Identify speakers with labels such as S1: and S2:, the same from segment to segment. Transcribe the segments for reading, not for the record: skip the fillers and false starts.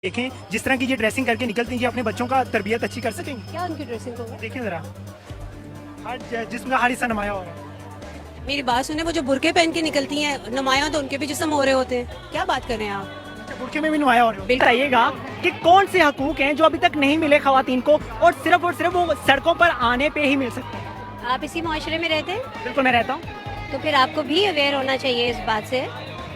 S1: देखें जिस तरह की ये ड्रेसिंग करके निकलती हैं, ये अपने बच्चों का तरबियत अच्छी कर सकेंगे।
S2: क्या उनकी ड्रेसिंग होगा?
S1: देखें जरा, हर जिस्म का हर हिस्सा नुमाया हो रहा है।
S2: मेरी बात सुने, वो जो बुरके पहन के निकलती हैं नुमायां, तो उनके भी जिस्म हो रहे होते हैं। क्या बात कर रहे हैं आप?
S1: बुरखे में भी नुमाया हो रहे हो। बताइएगा कि कौन से हकूक हैं जो अभी तक नहीं मिले खवातीन को और सिर्फ वो सड़कों पर आने पे ही मिल सकते हैं।
S2: आप इसी माशरे में रहते हैं,
S1: बिल्कुल मैं रहता हूँ।
S2: तो फिर आपको भी अवेयर होना चाहिए इस बात से।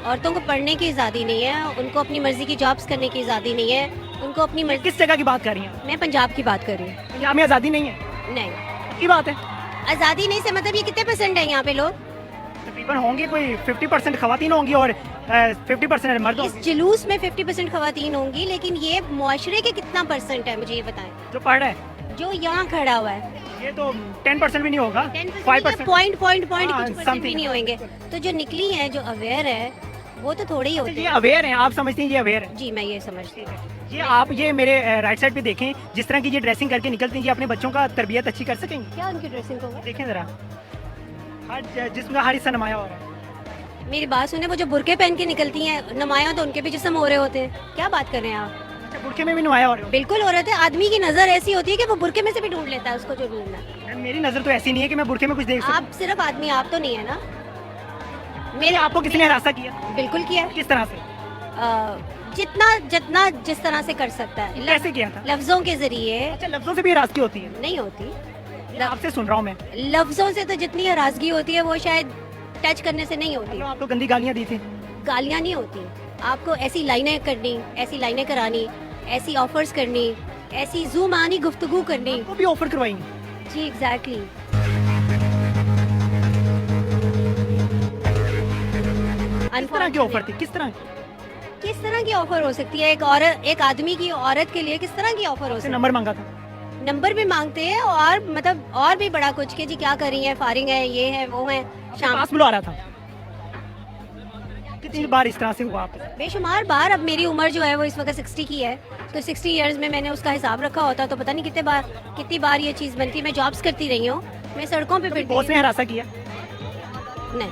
S2: औरतों को पढ़ने की आज़ादी नहीं है, उनको अपनी मर्जी की जॉब्स करने की आज़ादी नहीं है, उनको अपनी मर्जी।
S1: किस जगह की बात कर रही हैं?
S2: मैं पंजाब की बात कर रही हूँ।
S1: यहाँ में आज़ादी नहीं है।
S2: नहीं,
S1: की बात है,
S2: आज़ादी नहीं से मतलब ये कितने परसेंट है यहाँ पे लोग?
S1: तकरीबन होंगे कोई 50% खवातीन होंगी और 50% मर्द
S2: इस
S1: होंगे।
S2: जुलूस में 50% खवातीन होंगी, लेकिन ये मुआशरे के कितना परसेंट है मुझे ये बताएं।
S1: जो पढ़ रहा है
S2: जो यहाँ खड़ा हुआ है
S1: ये तो 10% भी नहीं होगा, 5%।
S2: पॉइंट
S1: हाँ,
S2: कुछ परसेंट भी
S1: something।
S2: नहीं होंगे। तो जो निकली है, जो अवेयर है, वो तो थोड़े ही होते
S1: ये
S2: हैं।
S1: अवेयर हैं, आप समझती हैं ये अवेयर है?
S2: जी, मैं ये समझती हूँ।
S1: ये आप ये मेरे राइट साइड पे देखें, जिस तरह की ये ड्रेसिंग करके निकलती हैं, ये अपने बच्चों का तरबियत अच्छी कर सकेंगे।
S2: क्या उनकी ड्रेसिंग होगा?
S1: देखें जरा, हर जिस्म का हर हिस्सा नुमाया हो रहा है।
S2: मेरी बात सुने, वो जो बुरके पहन के निकलती हैं नुमायां, तो उनके भी जिस्म हो रहे होते हैं। क्या बात कर रहे हैं आप?
S1: बुरखे में भी नुमाया हो रहे
S2: बिल्कुल हो रहे थे। आदमी की नजर ऐसी होती है कि वो बुरके में से भी ढूंढ लेता है उसको जो ढूंढना है।
S1: हो। मेरी नजर तो ऐसी नहीं है कि मैं बुरखे में कुछ देख सकूं।
S2: आप सिर्फ आदमी, आप तो नहीं है ना।
S1: मेरे आपको किसी ने हरासा किया?
S2: बिल्कुल किया।
S1: किस तरह से?
S2: जितना जितना जिस तरह से कर सकता है,
S1: कैसे किया था?
S2: लफ्जों के जरिए।
S1: अच्छा, लफ्जों से भी हरासगी होती है?
S2: नहीं होती।
S1: आपसे सुन रहा हूँ मैं।
S2: लफ्जों से तो जितनी हरासगी होती है वो शायद टच करने से नहीं होती।
S1: आपको गंदी गालियाँ दी थी?
S2: गालियाँ नहीं होती। आपको ऐसी लाइनें करनी, ऐसी लाइनें करानी, ऐसी ऑफर्स करनी, ऐसी जूम आनी गुफ्तगू करनी।
S1: वो भी ऑफर करवाई?
S2: जी, एग्जैक्टली।
S1: किस तरह की ऑफर थी? किस तरह की?
S2: किस तरह की ऑफर हो सकती है? एक औरत, एक आदमी की औरत के लिए किस तरह की ऑफर हो सकती है?
S1: नंबर मांगा था?
S2: नंबर भी मांगते हैं और मतलब और भी बड़ा कुछ कि जी क्या कर रही है, फारिग है, ये है, वो है। शाम
S1: पास बुला रहा था? कितनी बार इस तरह से हुआ आपके साथ?
S2: बेशुमार बार। अब मेरी उम्र जो है वो इस वक्त 60 की है, तो 60 इयर्स में मैंने उसका हिसाब रखा होता तो पता नहीं कितनी बार ये चीज़ बनती। मैं जॉब्स करती रही हूँ, मैं सड़कों पे फिरती
S1: बॉस ने हरासा किया?
S2: नहीं,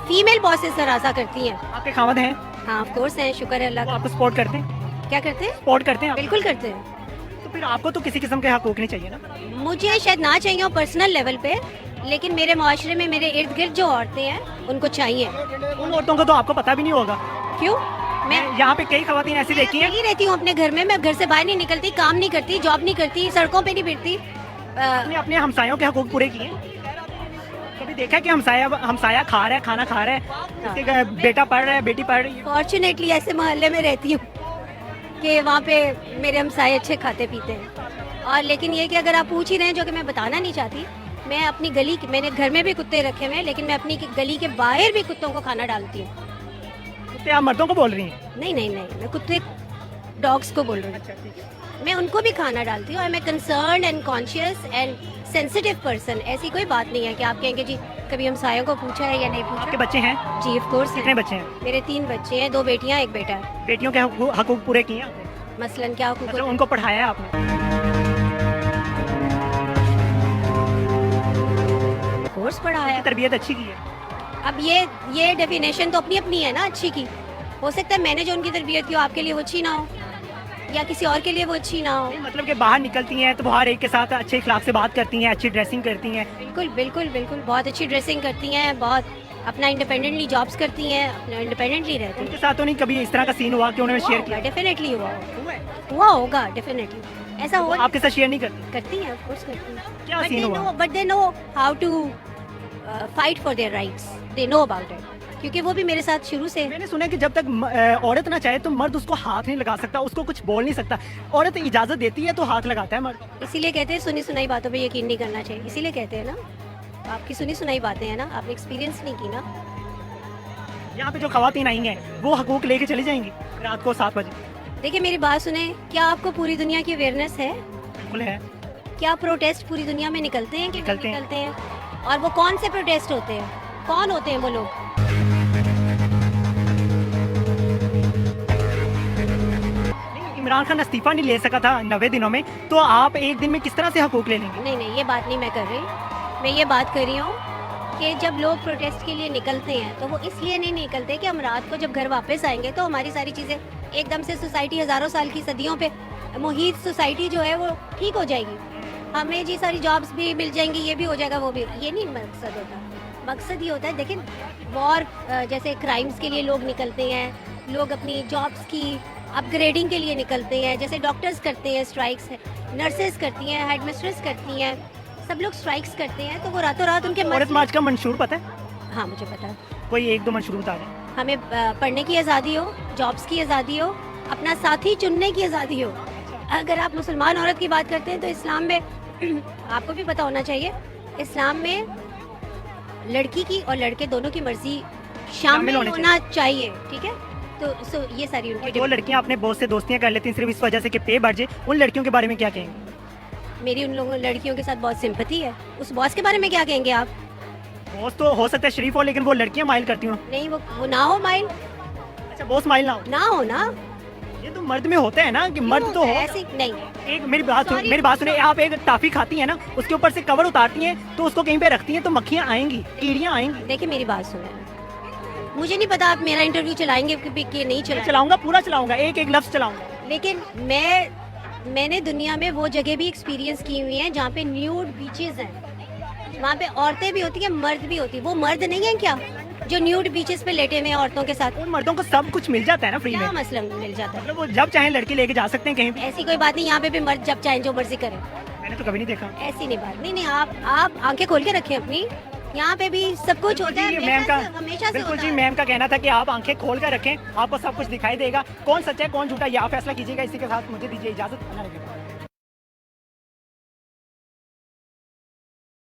S2: फीमेल बॉसेस हरासा करती हैं।
S1: आपके खामद हैं?
S2: हाँ, ऑफ कोर्स हैं, शुक्र है अल्लाह
S1: वो
S2: का।
S1: आपको सपोर्ट करते हैं?
S2: क्या करते हैं?
S1: सपोर्ट करते हैं आप?
S2: बिल्कुल करते हैं।
S1: तो फिर आपको तो किसी किस्म के हकूक नहीं चाहिए ना?
S2: मुझे शायद ना चाहिए हो पर्सनल लेवल पे, लेकिन मेरे माशरे में मेरे इर्द गिर्द जो औरतें हैं उनको चाहिए।
S1: उन औरतों को तो आपको पता भी नहीं होगा।
S2: क्यों? मैं
S1: यहाँ पे कई खवातीन ऐसी देखी हैं।
S2: अकेली रहती हूँ अपने घर में। मैं घर से बाहर नहीं निकलती, काम नहीं करती, जॉब नहीं करती, सड़कों पे नहीं फिरती।
S1: आपने अपने हमसायों के हकूक पूरे किए? कभी देखा कि हमसाया खा रहा है, खाना खा रहा है, उसके बेटा पढ़ रहा है, बेटी पढ़ रही है?
S2: फॉर्चुनेटली ऐसे मोहल्ले में रहती हूँ कि वहाँ पे मेरे हमसाए अच्छे खाते पीते हैं। और लेकिन ये कि अगर आप पूछ ही रहे हैं, जो कि मैं बताना नहीं चाहती, मैं अपनी गली, मैंने घर में भी कुत्ते रखे हुए हैं, लेकिन मैं अपनी गली के बाहर भी कुत्तों को खाना डालती हूँ।
S1: कुत्ते आप मर्दों को बोल रही हैं?
S2: नहीं नहीं नहीं, मैं कुत्ते डॉग्स को बोल रही हूँ।
S1: अच्छा, ठीक है।
S2: मैं उनको भी खाना डालती हूँ। और मैं concern and conscious and sensitive person. ऐसी कोई बात नहीं है कि आप कहेंगे जी कभी हमसायों को पूछा है या नहीं
S1: आपके
S2: पूछा।
S1: बच्चे हैं?
S2: जी, ऑफ कोर्स
S1: कितने
S2: है।
S1: बच्चे हैं?
S2: मेरे 3 बच्चे हैं, 2 बेटियां, 1 बेटा है।
S1: बेटियों के हकूक पूरे किए आपने?
S2: मसलन क्या हुकूक
S1: मतलब उनको पढ़ाया है आपने?
S2: कोर्स पढ़ा है।
S1: तरबियत अच्छी की है?
S2: अब ये डेफिनेशन तो अपनी अपनी है ना अच्छी की। हो सकता है मैंने जो उनकी तरबियत की हो आपके लिए वो अच्छी ना हो, या किसी और के लिए वो अच्छी ना हो।
S1: मतलब कि बाहर निकलती हैं तो बाहर एक के साथ अच्छे इखलाक से बात करती हैं, अच्छी ड्रेसिंग करती हैं।
S2: बिल्कुल बिल्कुल बिल्कुल, बहुत अच्छी ड्रेसिंग करती हैं, बहुत अपना इंडिपेंडेंटली जॉब्स करती हैं, अपना इंडिपेंडेंटली रहती
S1: उनके साथ तो नहीं कभी इस तरह का सीन हुआ कि उन्होंने शेयर
S2: हैं।
S1: किया?
S2: डेफिनेटली
S1: हुआ है?
S2: हुआ होगा, डेफिनेटली ऐसा
S1: वो
S2: हो।
S1: आपके साथ शेयर नहीं करती?
S2: करती हैं, ऑफ कोर्स करती हैं।
S1: क्या सीन हुआ?
S2: But they know how to fight for their rights. They know about it, क्योंकि वो भी मेरे साथ शुरू से।
S1: मैंने सुना है कि जब तक औरत ना चाहे तो मर्द उसको हाथ नहीं लगा सकता, उसको कुछ बोल नहीं सकता। औरत इजाजत देती है तो हाथ लगाता है मर्द।
S2: इसीलिए कहते हैं सुनी सुनाई बातों पे यकीन नहीं करना चाहिए। इसीलिए कहते हैं ना, आपकी सुनी सुनाई बातें हैं ना, आपने एक्सपीरियंस नहीं की ना।
S1: यहाँ पे जो खवातीन आई हैं वो हकूक लेके चली जाएंगी रात को 7 बजे?
S2: देखिए मेरी बात सुने, क्या आपको पूरी दुनिया की अवेयरनेस है?
S1: बिल्कुल है।
S2: क्या प्रोटेस्ट पूरी दुनिया में निकलते हैं कि नहीं
S1: निकलते हैं।
S2: निकलते हैं? और वो कौन से प्रोटेस्ट होते हैं? कौन होते हैं वो लोग?
S1: इमरान खान इस्तीफा नहीं ले सका था 90 दिनों में, तो आप एक दिन में किस तरह से हकूक ले लेंगे?
S2: नहीं नहीं, ये बात नहीं मैं कर रही। मैं ये बात कर रही हूँ कि जब लोग प्रोटेस्ट के लिए निकलते हैं तो वो इसलिए नहीं निकलते कि हम रात को जब घर वापस आएंगे तो हमारी सारी चीज़ें एकदम से सोसाइटी हज़ारों साल की सदियों पे मुहित सोसाइटी जो है वो ठीक हो जाएगी, हमें जी सारी जॉब्स भी मिल जाएंगी, ये भी हो जाएगा, वो भी, ये नहीं मकसद होता। मकसद ये होता है, लेकिन वॉर जैसे क्राइम्स के लिए लोग निकलते हैं, लोग अपनी जॉब्स की अपग्रेडिंग के लिए निकलते हैं, जैसे डॉक्टर्स करते हैं स्ट्राइक्स, नर्सेज करती हैं, हेडमिस्ट्रेस करती हैं, सब लोग स्ट्राइक्स करते हैं, तो वो रातों रात उनके
S1: औरत मार्च का मंशूर पता है?
S2: हाँ मुझे पता है।
S1: कोई एक दो मंशूर बता दें।
S2: हमें पढ़ने की आज़ादी हो, जॉब्स की आज़ादी हो, अपना साथी चुनने की आज़ादी हो। अगर आप मुसलमान औरत की बात करते हैं तो इस्लाम में आपको भी पता होना चाहिए, इस्लाम में लड़की की और लड़के दोनों की मर्जी शामिल होना चाहिए, ठीक है। तो ये सारी उनकी
S1: जो लड़कियां अपने बॉस से दोस्तियां कर लेती हैं सिर्फ इस वजह से कि पे बढ़ जाए, उन लड़कियों के बारे में क्या कहेंगे?
S2: मेरी उन लोगों लड़कियों के साथ बहुत सिंपैथी है। उस बॉस के बारे में क्या कहेंगे आप?
S1: बॉस तो हो सकता है शरीफ हो, लेकिन वो लड़कियां माइल करती हूँ।
S2: नहीं, वो ना हो माइल,
S1: अच्छा बॉस माइल ना हो
S2: ना।
S1: ये तो मर्द में होता है ना कि मर्द तो हो
S2: ऐसी नहीं।
S1: एक मेरी बात सुने, आप एक टॉफी खाती हैं ना, उसके ऊपर से कवर उतारती हैं तो उसको कहीं पे रखती हैं तो मक्खियां आएंगी, कीड़ियां आएंगी।
S2: देखिए मेरी बात सुने, मुझे नहीं पता आप मेरा इंटरव्यू चलाएंगे कि नहीं
S1: चलाऊंगा, पूरा चलाऊंगा, एक एक लफ्ज चलाऊंगा।
S2: लेकिन मैंने दुनिया में वो जगह भी एक्सपीरियंस की हुई है जहाँ पे न्यूड बीचेस हैं, वहाँ पे औरतें भी होती हैं, मर्द भी होती है। वो मर्द नहीं है क्या जो न्यूड बीचेस पे लेटे हुए हैं औरतों के साथ?
S1: उन मर्दों को सब कुछ मिल जाता है ना फ्री में।
S2: क्या मसला मिल जाता है?
S1: मतलब वो जब चाहे लड़की लेके जा सकते हैं कहीं भी।
S2: ऐसी कोई बात नहीं, यहाँ पे भी मर्द जब चाहे जो मर्जी करे।
S1: मैंने तो कभी नहीं देखा।
S2: ऐसी नहीं बात, नहीं, आप आंखें खोल के रखें अपनी, यहाँ पे भी सब कुछ होता है।
S1: मैम का
S2: हमेशा से
S1: बिल्कुल
S2: होता
S1: जी,
S2: है।
S1: मैम का कहना था कि आप आंखें खोल कर रखें, आपको सब कुछ दिखाई देगा। कौन सच्चा है कौन झूठा, ये आप फैसला कीजिएगा। इसी के साथ मुझे दीजिए इजाजत।